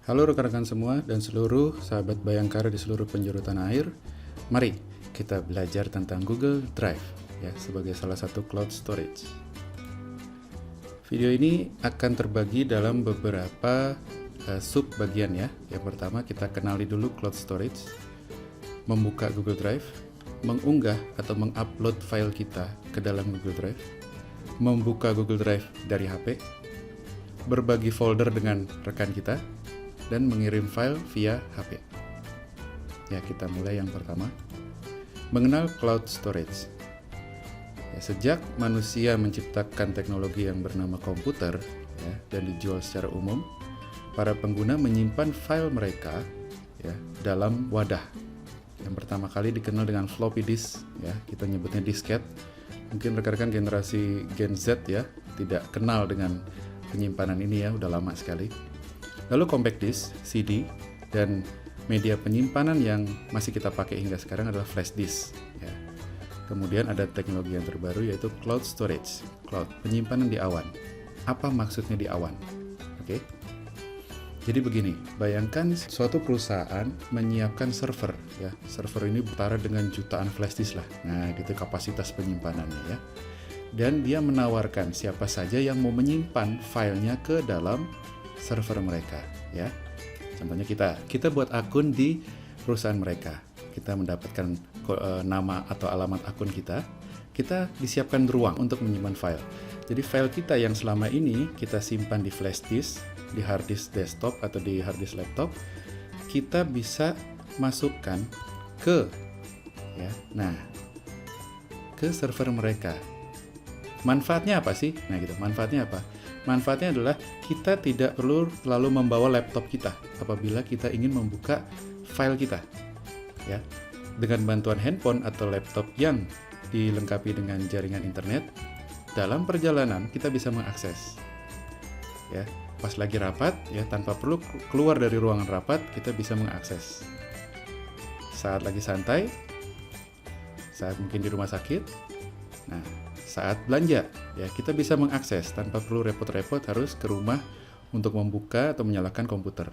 Halo rekan-rekan semua dan seluruh sahabat Bayangkara di seluruh penjuru tanah air. Mari kita belajar tentang Google Drive ya sebagai salah satu cloud storage. Video ini akan terbagi dalam beberapa sub bagian ya. Yang pertama kita kenali dulu cloud storage, membuka Google Drive, mengunggah atau mengupload file kita ke dalam Google Drive, membuka Google Drive dari HP, berbagi folder dengan rekan kita, dan mengirim file via HP. Ya, kita mulai yang pertama. Mengenal cloud storage. Ya, sejak manusia menciptakan teknologi yang bernama komputer ya, dan dijual secara umum, para pengguna menyimpan file mereka ya, dalam wadah. Yang pertama kali dikenal dengan floppy disk, ya, kita nyebutnya disket. Mungkin rekan-rekan generasi Gen Z ya tidak kenal dengan penyimpanan ini ya, udah lama sekali. Lalu compact disk, CD, dan media penyimpanan yang masih kita pakai hingga sekarang adalah flash disk. Ya. Kemudian ada teknologi yang terbaru yaitu cloud storage, cloud, penyimpanan di awan. Apa maksudnya di awan? Oke. Jadi begini, bayangkan suatu perusahaan menyiapkan server, ya. Server ini setara dengan jutaan flash disk lah. Nah, gitu kapasitas penyimpanannya ya. Dan dia menawarkan siapa saja yang mau menyimpan filenya ke dalam server mereka ya. Contohnya kita buat akun di perusahaan mereka. Kita mendapatkan nama atau alamat akun kita disiapkan ruang untuk menyimpan file. Jadi file kita yang selama ini kita simpan di flash disk, di hard disk desktop atau di hard disk laptop, kita bisa masukkan ke ya. Nah, ke server mereka. Manfaatnya apa sih? Nah, gitu. Manfaatnya apa? Manfaatnya adalah kita tidak perlu selalu membawa laptop kita apabila kita ingin membuka file kita. Ya. Dengan bantuan handphone atau laptop yang dilengkapi dengan jaringan internet, dalam perjalanan kita bisa mengakses. Ya, pas lagi rapat ya tanpa perlu keluar dari ruangan rapat, kita bisa mengakses. Saat lagi santai, saat mungkin di rumah sakit. Nah, saat belanja, ya kita bisa mengakses tanpa perlu repot-repot harus ke rumah untuk membuka atau menyalakan komputer.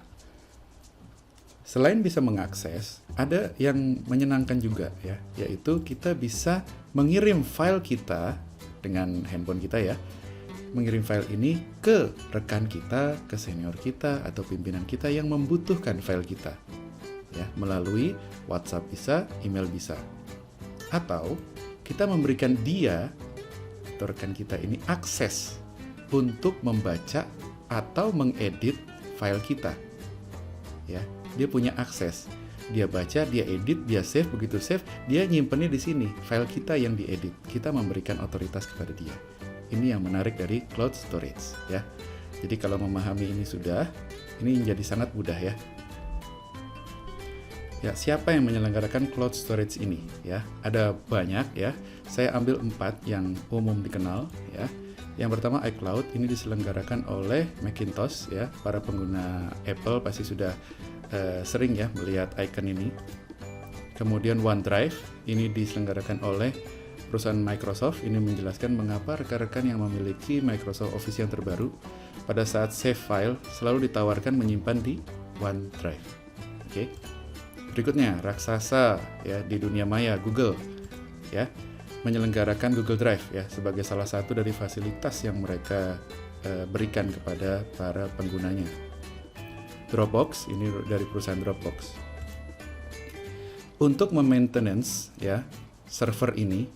Selain bisa mengakses, ada yang menyenangkan juga ya, yaitu kita bisa mengirim file kita dengan handphone kita ya, mengirim file ini ke rekan kita, ke senior kita atau pimpinan kita yang membutuhkan file kita, ya melalui WhatsApp bisa, email bisa, atau kita memberikan dia atau rekan kita ini akses untuk membaca atau mengedit file kita. Ya, dia punya akses. Dia baca, dia edit, dia save, begitu save, dia nyimpennya di sini, file kita yang diedit. Kita memberikan otoritas kepada dia. Ini yang menarik dari cloud storage, ya. Jadi kalau memahami ini ini menjadi sangat mudah ya. Ya, siapa yang menyelenggarakan cloud storage ini? Ya, ada banyak ya. Saya ambil 4 yang umum dikenal ya. Yang pertama iCloud, ini diselenggarakan oleh Macintosh ya. Para pengguna Apple pasti sudah sering ya melihat icon ini. Kemudian OneDrive, ini diselenggarakan oleh perusahaan Microsoft. Ini menjelaskan mengapa rekan-rekan yang memiliki Microsoft Office yang terbaru pada saat save file selalu ditawarkan menyimpan di OneDrive. Oke. Berikutnya, raksasa ya di dunia maya Google ya menyelenggarakan Google Drive ya sebagai salah satu dari fasilitas yang mereka berikan kepada para penggunanya. Dropbox, ini dari perusahaan Dropbox. Untuk memaintenance ya server ini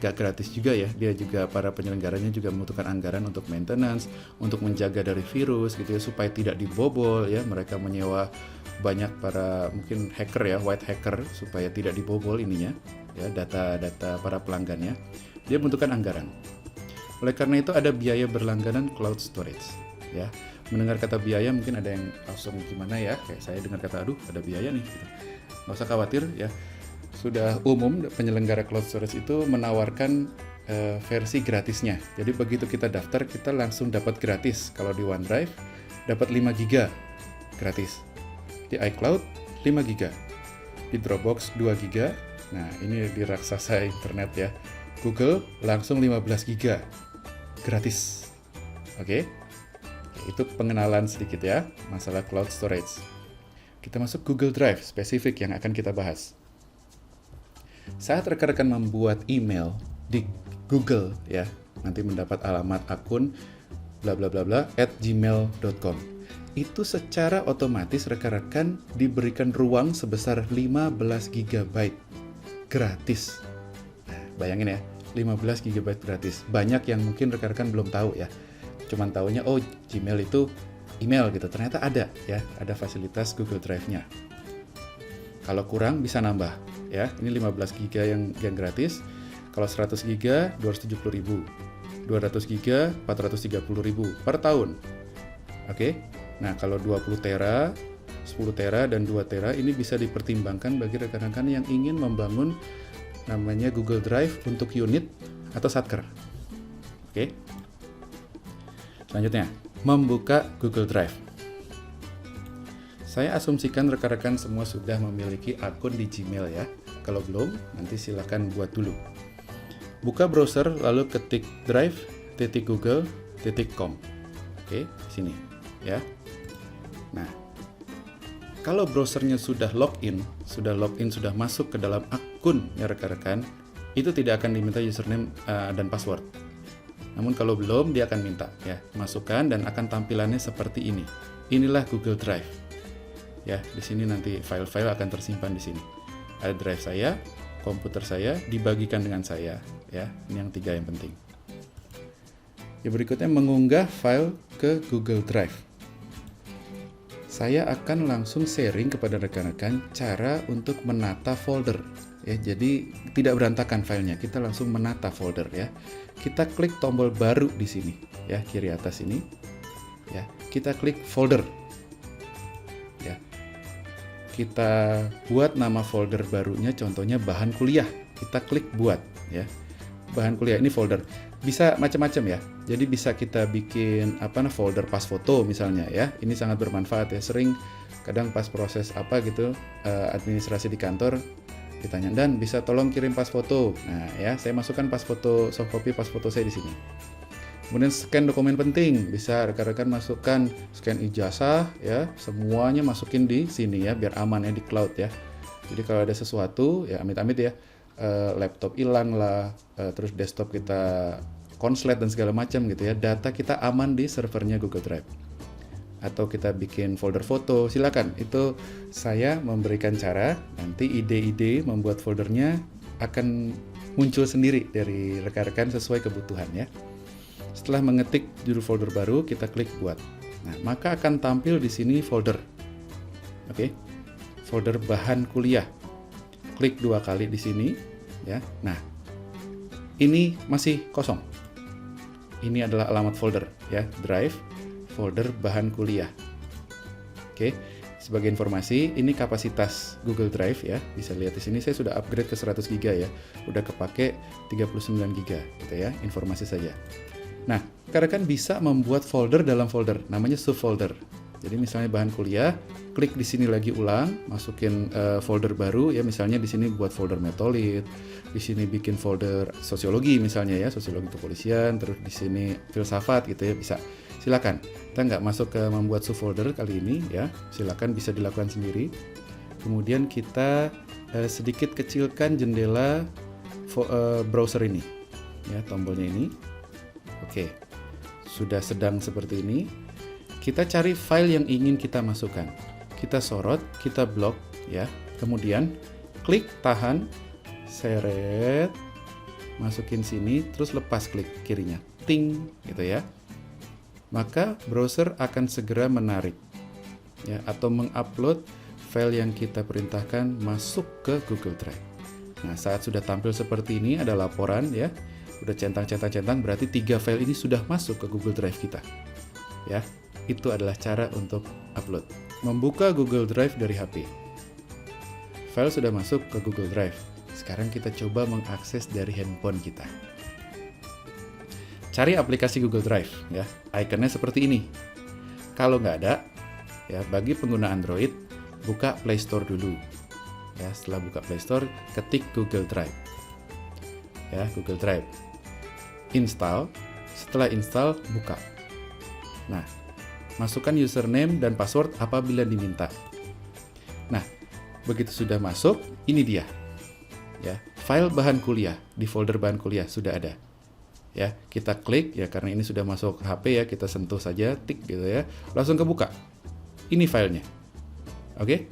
gak gratis juga ya, dia juga para penyelenggaranya juga membutuhkan anggaran untuk maintenance, untuk menjaga dari virus gitu ya supaya tidak dibobol ya. Mereka menyewa banyak para mungkin hacker ya, white hacker supaya tidak dibobol ininya ya, data-data para pelanggannya. Dia membutuhkan anggaran. Oleh karena itu ada biaya berlangganan cloud storage ya. Mendengar kata biaya mungkin ada yang langsung gimana ya, kayak saya dengar kata aduh ada biaya nih gitu. Nggak usah khawatir ya. Sudah umum penyelenggara cloud storage itu menawarkan versi gratisnya. Jadi begitu kita daftar kita langsung dapat gratis. Kalau di OneDrive dapat 5 GB gratis. Di iCloud 5 GB. Di Dropbox 2 GB. Nah, ini di raksasa internet ya. Google langsung 15 GB gratis. Oke. itu pengenalan sedikit ya, masalah cloud storage. Kita masuk Google Drive, spesifik yang akan kita bahas. Saat rekan-rekan membuat email di Google ya, nanti mendapat alamat akun bla bla bla bla @gmail.com. Itu secara otomatis rekan-rekan diberikan ruang sebesar 15 GB gratis. Nah, bayangin ya, 15 GB gratis. Banyak yang mungkin rekan-rekan belum tahu ya. Cuman taunya oh Gmail itu email gitu. Ternyata ada ya, ada fasilitas Google Drive-nya. Kalau kurang bisa nambah ya. Ini 15 GB yang gratis. Kalau 100 GB 270.000. 200 GB 430.000 per tahun. Oke. Nah, kalau 20 tera, 10 tera dan 2 tera ini bisa dipertimbangkan bagi rekan-rekan yang ingin membangun namanya Google Drive untuk unit atau satker. Oke. Selanjutnya, membuka Google Drive. Saya asumsikan rekan-rekan semua sudah memiliki akun di Gmail ya. Kalau belum, nanti silakan buat dulu. Buka browser lalu ketik drive.google.com. Oke, sini ya. Nah, kalau browsernya sudah login, sudah masuk ke dalam akun ya rekan-rekan, itu tidak akan diminta username dan password. Namun kalau belum, dia akan minta ya, masukkan dan akan tampilannya seperti ini. Inilah Google Drive. Ya, di sini nanti file-file akan tersimpan di sini. Ada drive saya, komputer saya, dibagikan dengan saya. Ya, ini yang 3 yang penting. Ya, berikutnya mengunggah file ke Google Drive. Saya akan langsung sharing kepada rekan-rekan cara untuk menata folder. Ya, jadi tidak berantakan filenya, kita langsung menata folder ya. Kita klik tombol baru di sini, ya kiri atas ini. Ya, kita klik folder. Ya, kita buat nama folder barunya, contohnya bahan kuliah. Kita klik buat, ya. Bahan kuliah ini folder. Bisa macam-macam ya. Jadi bisa kita bikin folder pas foto misalnya ya. Ini sangat bermanfaat ya. Sering kadang pas proses administrasi di kantor ditanya, "Dan bisa tolong kirim pas foto." Nah, ya, saya masukkan pas foto, soft copy pas foto saya di sini. Kemudian scan dokumen penting, bisa rekan-rekan masukkan scan ijazah ya, semuanya masukin di sini ya biar aman ya di cloud ya. Jadi kalau ada sesuatu ya amit-amit ya, laptop hilang lah, terus desktop kita konslet dan segala macam gitu ya, data kita aman di servernya Google Drive. Atau kita bikin folder foto, silakan. Itu saya memberikan cara, nanti ide-ide membuat foldernya akan muncul sendiri dari rekan-rekan sesuai kebutuhan ya. Setelah mengetik judul folder baru, kita klik buat. Nah, maka akan tampil di sini folder. Oke. Folder bahan kuliah. Klik 2 kali di sini ya. Nah, ini masih kosong. Ini adalah alamat folder ya, drive folder bahan kuliah. Oke. Sebagai informasi, ini kapasitas Google Drive ya. Bisa lihat di sini saya sudah upgrade ke 100 GB ya. Udah kepake 39 GB gitu ya, informasi saja. Nah, rekan-rekan bisa membuat folder dalam folder, namanya subfolder. Jadi misalnya bahan kuliah, klik di sini lagi ulang, masukin folder baru ya, misalnya di sini buat folder metolit, di sini bikin folder sosiologi misalnya ya, sosiologi kepolisian, terus di sini filsafat gitu ya, bisa. Silakan. Kita nggak masuk ke membuat subfolder kali ini ya, silakan bisa dilakukan sendiri. Kemudian kita sedikit kecilkan jendela browser ini ya, tombolnya ini. Oke, sudah sedang seperti ini. Kita cari file yang ingin kita masukkan. Kita sorot, kita blok ya. Kemudian klik tahan, seret, masukin sini, terus lepas klik kirinya, ting gitu ya. Maka browser akan segera menarik ya, atau mengupload file yang kita perintahkan masuk ke Google Drive. Nah, saat sudah tampil seperti ini ada laporan ya. Udah centang-centang berarti 3 file ini sudah masuk ke Google Drive kita. Ya, itu adalah cara untuk upload. Membuka Google Drive dari HP. File sudah masuk ke Google Drive. Sekarang kita coba mengakses dari handphone kita. Cari aplikasi Google Drive ya. Ikonnya seperti ini. Kalau nggak ada, ya bagi pengguna Android, buka Play Store dulu. Ya, setelah buka Play Store, ketik Google Drive. Ya, Google Drive. Install, setelah install buka. Nah, masukkan username dan password apabila diminta. Nah, begitu sudah masuk, ini dia. Ya, file bahan kuliah di folder bahan kuliah sudah ada. Ya, kita klik ya karena ini sudah masuk HP ya, kita sentuh saja, tik gitu ya. Langsung kebuka. Ini filenya. Oke?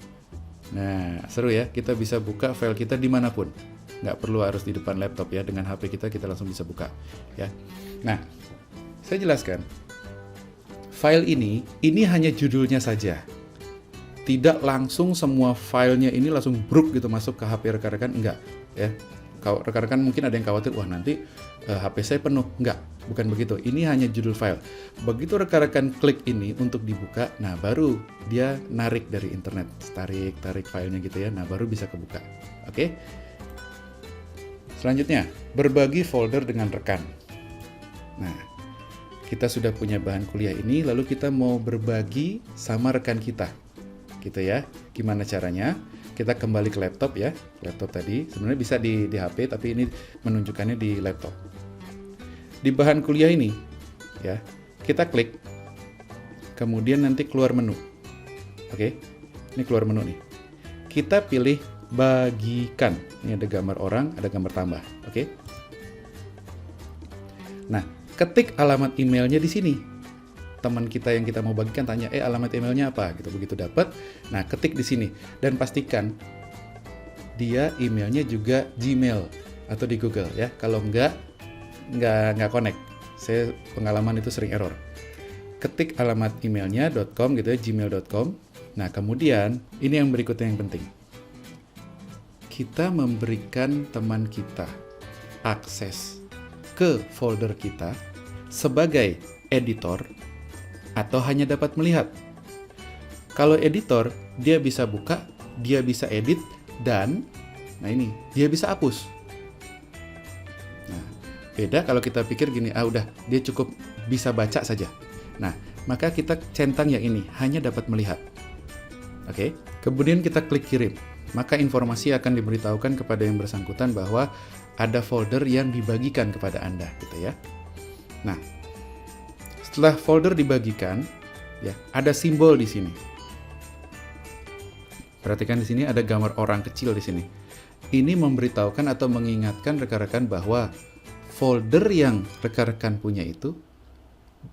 Nah, seru ya, kita bisa buka file kita dimanapun. Nggak perlu harus di depan laptop ya, dengan HP kita langsung bisa buka. Ya. Nah, saya jelaskan. File ini hanya judulnya saja. Tidak langsung semua filenya ini langsung bruk gitu masuk ke HP rekan-rekan, enggak ya. Kalau rekan-rekan mungkin ada yang khawatir, wah nanti HP saya penuh. Enggak, bukan begitu. Ini hanya judul file. Begitu rekan-rekan klik ini untuk dibuka, nah baru dia narik dari internet, tarik filenya gitu ya. Nah baru bisa kebuka. Oke. Selanjutnya, berbagi folder dengan rekan. Nah, kita sudah punya bahan kuliah ini, lalu kita mau berbagi sama rekan kita. Gitu ya. Gimana caranya? Kita kembali ke laptop ya. Laptop tadi sebenarnya bisa di HP, tapi ini menunjukkannya di laptop. Di bahan kuliah ini ya, kita klik. Kemudian nanti keluar menu. Oke. Ini keluar menu nih. Kita pilih bagikan. Ini ada gambar orang, ada gambar tambah. Oke. Nah, ketik alamat emailnya di sini. Teman kita yang kita mau bagikan tanya, alamat emailnya apa? Gitu. Begitu dapat, nah ketik di sini dan pastikan dia emailnya juga Gmail atau di Google ya. Kalau nggak connect. Saya pengalaman itu sering error. Ketik alamat emailnya .com gitu ya, gmail.com. Nah kemudian ini yang berikutnya yang penting. Kita memberikan teman kita akses ke folder kita sebagai editor atau hanya dapat melihat. Kalau editor, dia bisa buka, dia bisa edit, dan nah ini, dia bisa hapus. Nah, beda kalau kita pikir gini, udah, dia cukup bisa baca saja. Nah, maka kita centang yang ini, hanya dapat melihat. Oke, kemudian kita klik kirim. Maka informasi akan diberitahukan kepada yang bersangkutan bahwa ada folder yang dibagikan kepada Anda, gitu ya. Nah, setelah folder dibagikan, ya ada simbol di sini. Perhatikan di sini ada gambar orang kecil di sini. Ini memberitahukan atau mengingatkan rekan-rekan bahwa folder yang rekan-rekan punya itu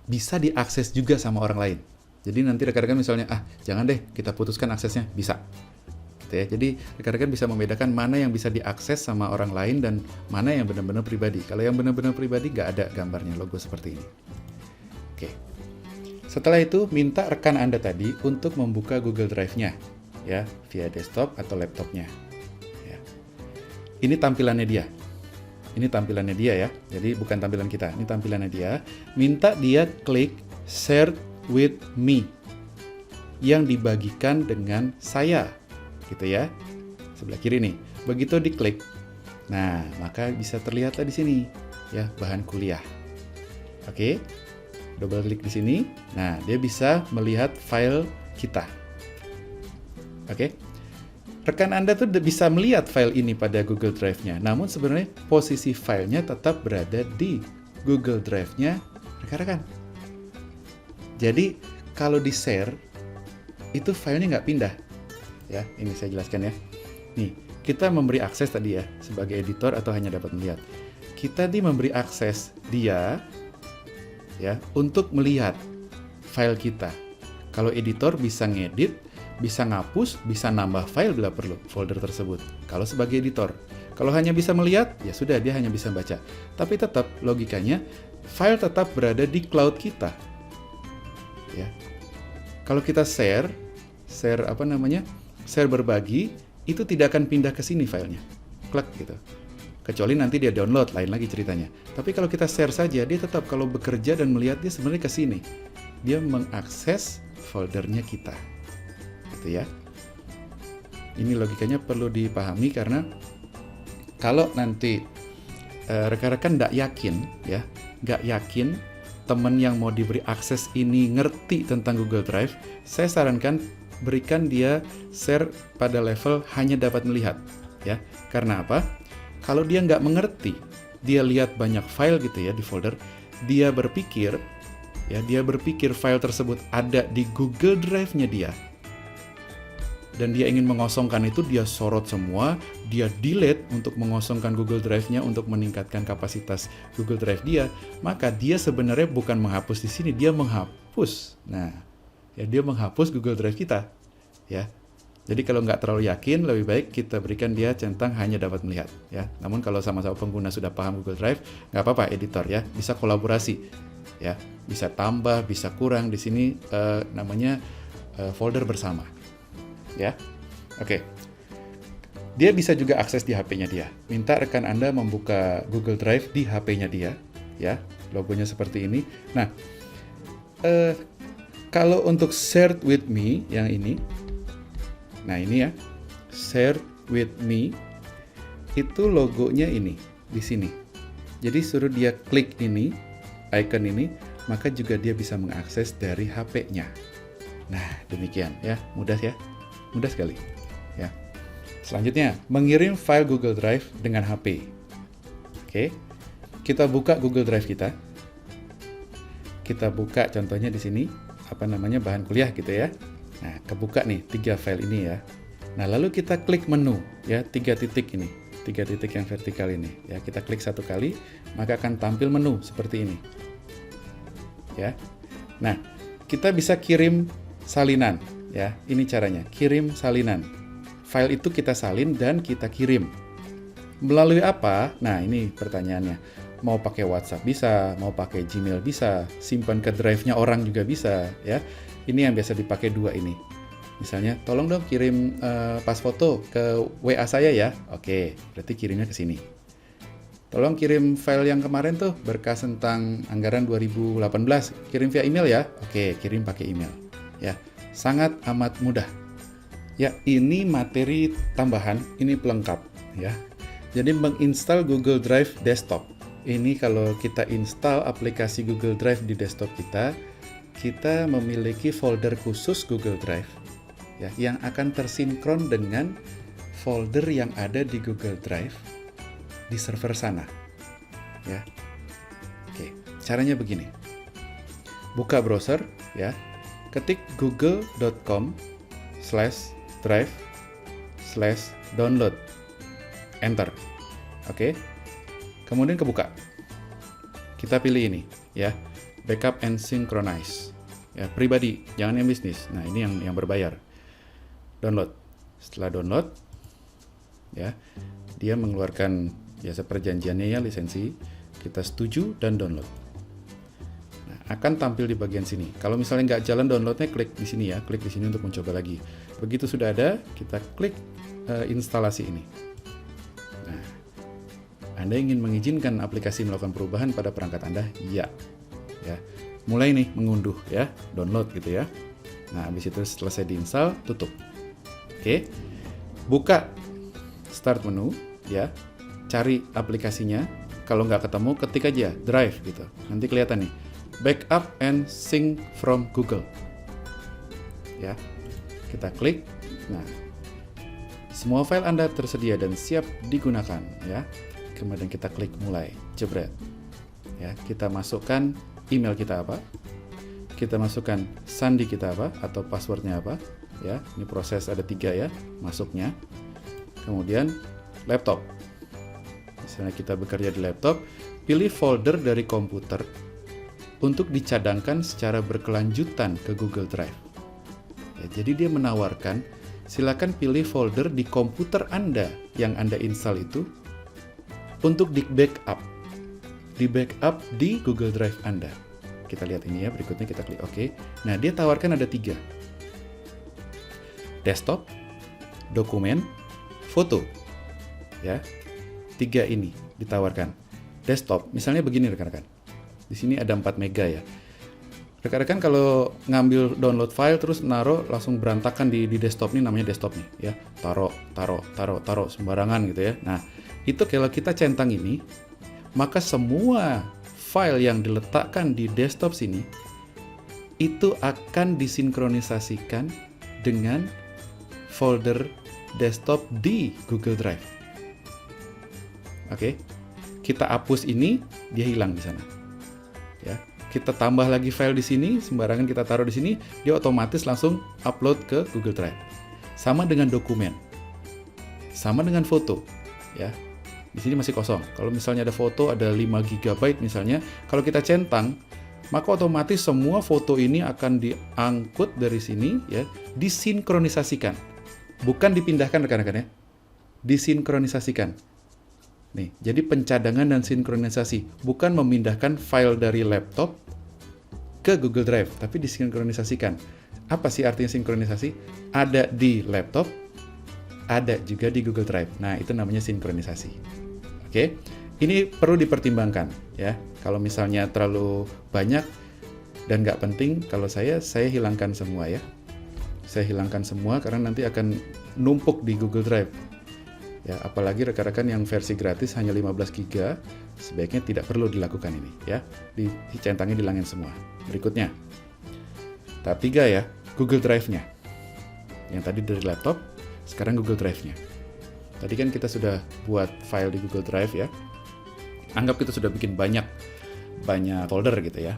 bisa diakses juga sama orang lain. Jadi nanti rekan-rekan misalnya, jangan deh kita putuskan aksesnya, bisa. Gitu ya. Jadi rekan-rekan bisa membedakan mana yang bisa diakses sama orang lain dan mana yang benar-benar pribadi. Kalau yang benar-benar pribadi nggak ada gambarnya, logo seperti ini. Oke. Setelah itu, minta rekan Anda tadi untuk membuka Google Drive-nya, ya, via desktop atau laptopnya. Ya. Ini tampilannya dia. Ini tampilannya dia ya. Jadi bukan tampilan kita, ini tampilannya dia. Minta dia klik Share with me yang dibagikan dengan saya, gitu ya. Sebelah kiri nih. Begitu diklik, nah maka bisa terlihat di sini, ya, bahan kuliah. Oke. Double klik di sini, nah dia bisa melihat file kita. Oke, rekan Anda tuh bisa melihat file ini pada Google Drive-nya. Namun sebenarnya posisi filenya tetap berada di Google Drive-nya rekan-rekan. Jadi kalau di-share itu filenya nggak pindah. Ya, ini saya jelaskan ya. Nih, kita memberi akses tadi ya sebagai editor atau hanya dapat melihat. Kita memberi akses dia ya untuk melihat file kita. Kalau editor bisa ngedit, bisa ngapus, bisa nambah file bila perlu folder tersebut. Kalau sebagai editor, kalau hanya bisa melihat, ya sudah dia hanya bisa baca. Tapi tetap logikanya file tetap berada di cloud kita. Ya. Kalau kita share berbagi, itu tidak akan pindah ke sini filenya. Klik gitu. Kecuali nanti dia download, lain lagi ceritanya. Tapi kalau kita share saja, dia tetap kalau bekerja dan melihat dia sebenarnya ke sini. Dia mengakses foldernya kita. Gitu ya. Ini logikanya perlu dipahami karena kalau nanti rekan-rekan nggak yakin teman yang mau diberi akses ini ngerti tentang Google Drive, saya sarankan berikan dia share pada level hanya dapat melihat. Ya, karena apa? Kalau dia nggak mengerti, dia lihat banyak file gitu ya di folder, dia berpikir ya, dia berpikir file tersebut ada di Google Drive-nya dia, dan dia ingin mengosongkan itu, dia sorot semua, dia delete untuk mengosongkan Google Drive-nya untuk meningkatkan kapasitas Google Drive dia, maka dia sebenarnya bukan menghapus di sini, dia menghapus. Nah, ya, dia menghapus Google Drive kita, ya. Jadi kalau nggak terlalu yakin, lebih baik kita berikan dia centang hanya dapat melihat, ya. Namun kalau sama-sama pengguna sudah paham Google Drive, nggak apa-apa, editor, ya, bisa kolaborasi, ya, bisa tambah, bisa kurang. Di sini namanya folder bersama, ya. Oke. Dia bisa juga akses di HP-nya dia. Minta rekan Anda membuka Google Drive di HP-nya dia, ya. Logonya seperti ini. Nah, kalau untuk shared with me yang ini, nah ini ya, shared with me, itu logonya ini, di sini. Jadi suruh dia klik ini, icon ini, maka juga dia bisa mengakses dari HP-nya. Nah, demikian ya, mudah sekali. Ya. Selanjutnya, mengirim file Google Drive dengan HP. Oke, kita buka Google Drive kita. Kita buka contohnya di sini, bahan kuliah gitu ya. Nah, kebuka nih 3 file ini ya. Nah, lalu kita klik menu ya, 3 titik ini, 3 titik yang vertikal ini. Ya, kita klik 1 kali, maka akan tampil menu seperti ini. Ya. Nah, kita bisa kirim salinan ya. Ini caranya, kirim salinan. File itu kita salin dan kita kirim. Melalui apa? Nah, ini pertanyaannya. Mau pakai WhatsApp bisa, mau pakai Gmail bisa, simpan ke drive-nya orang juga bisa ya. Ini yang biasa dipakai 2 ini. Misalnya, tolong dong kirim pas foto ke WA saya ya. Oke, berarti kirimnya ke sini. Tolong kirim file yang kemarin tuh, berkas tentang anggaran 2018. Kirim via email ya. Oke, kirim pakai email. Ya, sangat amat mudah. Ya, ini materi tambahan, ini pelengkap ya. Jadi menginstal Google Drive desktop. Ini kalau kita install aplikasi Google Drive di desktop kita memiliki folder khusus Google Drive ya, yang akan tersinkron dengan folder yang ada di Google Drive di server sana. Ya. Oke, caranya begini. Buka browser ya. Ketik google.com/drive/download. Enter. Oke. Kemudian kebuka. Kita pilih ini ya. Backup and synchronize. Ya, pribadi, jangan yang bisnis. Nah, ini yang berbayar. Download. Setelah download, ya, dia mengeluarkan biasa perjanjiannya ya, lisensi. Kita setuju dan download. Nah, akan tampil di bagian sini. Kalau misalnya nggak jalan downloadnya, klik di sini ya. Klik di sini untuk mencoba lagi. Begitu sudah ada, kita klik instalasi ini. Nah, Anda ingin mengizinkan aplikasi melakukan perubahan pada perangkat Anda? Ya. Ya, mulai nih mengunduh ya, download gitu ya. Nah, habis itu selesai diinstal, tutup. Oke, buka start menu ya, cari aplikasinya. Kalau nggak ketemu, ketik aja Drive gitu. Nanti kelihatan nih, backup and sync from Google. Ya, kita klik. Nah, semua file Anda tersedia dan siap digunakan ya. Kemudian kita klik mulai, jebret. Ya, kita masukkan email kita apa, kita masukkan sandi kita apa atau passwordnya apa ya. Ini proses ada 3 ya masuknya. Kemudian laptop, misalnya kita bekerja di laptop, pilih folder dari komputer untuk dicadangkan secara berkelanjutan ke Google Drive ya. Jadi dia menawarkan silakan pilih folder di komputer Anda yang Anda install itu untuk di backup di Google Drive Anda. Kita lihat ini ya, berikutnya kita klik OK. Nah, dia tawarkan ada 3. Desktop, dokumen, foto. Ya. 3 ini ditawarkan. Desktop, misalnya begini rekan-rekan. Di sini ada 4 mega ya. Rekan-rekan kalau ngambil download file terus naruh langsung berantakan di desktop nih, namanya desktop nih ya. Taruh sembarangan gitu ya. Nah, itu kalau kita centang ini, maka semua file yang diletakkan di desktop sini itu akan disinkronisasikan dengan folder desktop di Google Drive. Oke, kita hapus ini, dia hilang di sana. Ya, kita tambah lagi file di sini, sembarangan kita taruh di sini, dia otomatis langsung upload ke Google Drive. Sama dengan dokumen. Sama dengan foto, ya. Di sini masih kosong. Kalau misalnya ada foto, ada 5 GB misalnya, kalau kita centang, maka otomatis semua foto ini akan diangkut dari sini, ya, disinkronisasikan. Bukan dipindahkan rekan-rekan ya. Disinkronisasikan. Nih, jadi pencadangan dan sinkronisasi, bukan memindahkan file dari laptop ke Google Drive, tapi disinkronisasikan. Apa sih artinya sinkronisasi? Ada di laptop, ada juga di Google Drive. Nah, itu namanya sinkronisasi. Oke, ini perlu dipertimbangkan ya. Kalau misalnya terlalu banyak dan nggak penting, kalau saya hilangkan semua ya. Saya hilangkan semua karena nanti akan numpuk di Google Drive. Ya, apalagi rekan-rekan yang versi gratis hanya 15 GB, sebaiknya tidak perlu dilakukan ini ya. Dicentangnya dihilangin semua. Berikutnya. Tahap 3 ya, Google Drive-nya. Yang tadi dari laptop, sekarang Google Drive-nya. Tadi kan kita sudah buat file di Google Drive ya. Anggap kita sudah bikin banyak folder gitu ya.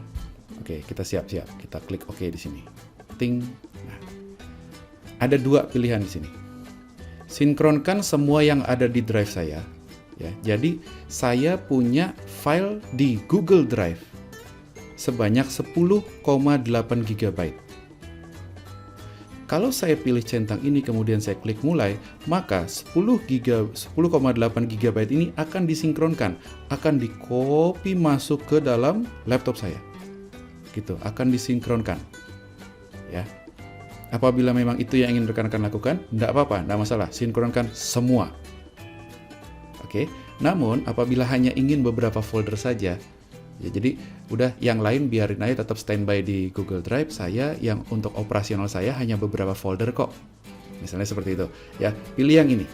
Oke, kita siap-siap. Kita klik OK di sini. Ting. Nah, ada 2 pilihan di sini. Sinkronkan semua yang ada di drive saya. Ya, jadi saya punya file di Google Drive sebanyak 10,8 GB. Kalau saya pilih centang ini kemudian saya klik mulai, maka 10,8 GB ini akan disinkronkan, akan di-copy masuk ke dalam laptop saya. Gitu, akan disinkronkan. Ya. Apabila memang itu yang ingin rekan-rekan lakukan, tidak apa-apa, tidak masalah, sinkronkan semua. Oke, namun apabila hanya ingin beberapa folder saja, ya jadi udah yang lain biarin aja tetap standby di Google Drive, saya yang untuk operasional saya hanya beberapa folder kok. Misalnya seperti itu. Ya, pilih yang ini.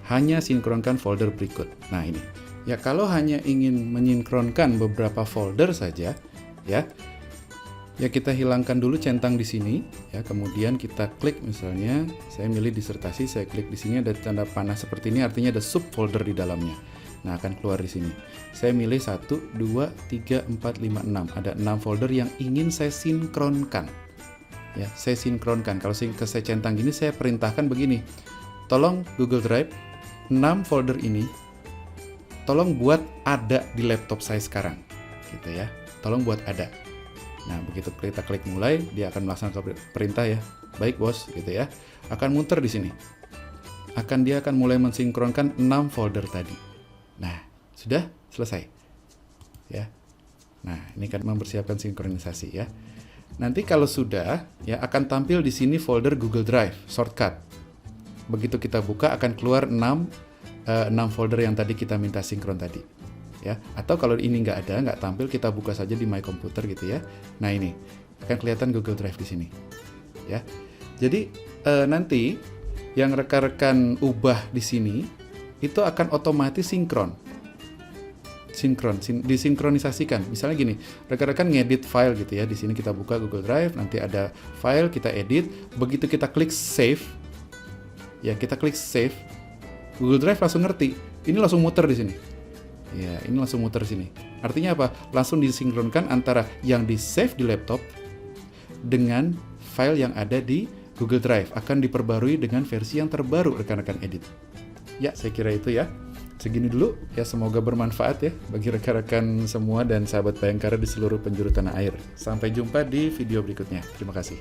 Hanya sinkronkan folder berikut. Nah, ini. Ya, kalau hanya ingin menyinkronkan beberapa folder saja, ya kita hilangkan dulu centang di sini, ya. Kemudian kita klik misalnya, saya milih disertasi, saya klik di sini ada tanda panah seperti ini, artinya ada subfolder di dalamnya. Nah, akan keluar di sini. Saya milih 1, 2, 3, 4, 5, 6. Ada 6 folder yang ingin saya sinkronkan. Ya, saya sinkronkan. Kalau saya centang gini, saya perintahkan begini. Tolong Google Drive, 6 folder ini, tolong buat ada di laptop saya sekarang. Gitu ya. Tolong buat ada. Nah, begitu kita klik mulai, dia akan melaksanakan perintah ya. Baik, bos, gitu ya. Akan muter di sini. Dia akan mulai mensinkronkan 6 folder tadi. Nah, sudah selesai. Ya. Nah, ini kan mempersiapkan sinkronisasi ya. Nanti kalau sudah, ya akan tampil di sini folder Google Drive, shortcut. Begitu kita buka akan keluar 6 folder yang tadi kita minta sinkron tadi. Ya, atau kalau ini nggak tampil, kita buka saja di My Computer gitu ya. Nah, ini akan kelihatan Google Drive di sini. Ya, jadi nanti yang rekan-rekan ubah di sini itu akan otomatis disinkronisasikan. Misalnya gini, rekan-rekan ngedit file gitu ya. Di sini kita buka Google Drive, nanti ada file kita edit. Begitu kita klik save, ya kita klik save, Google Drive langsung ngerti. Ini langsung muter di sini. Ya, ini langsung muter sini. Artinya apa? Langsung disinkronkan antara yang di-save di laptop dengan file yang ada di Google Drive. Akan diperbarui dengan versi yang terbaru rekan-rekan edit. Ya, saya kira itu ya. Segini dulu. Ya, semoga bermanfaat ya bagi rekan-rekan semua dan sahabat Bayangkara di seluruh penjuru tanah air. Sampai jumpa di video berikutnya. Terima kasih.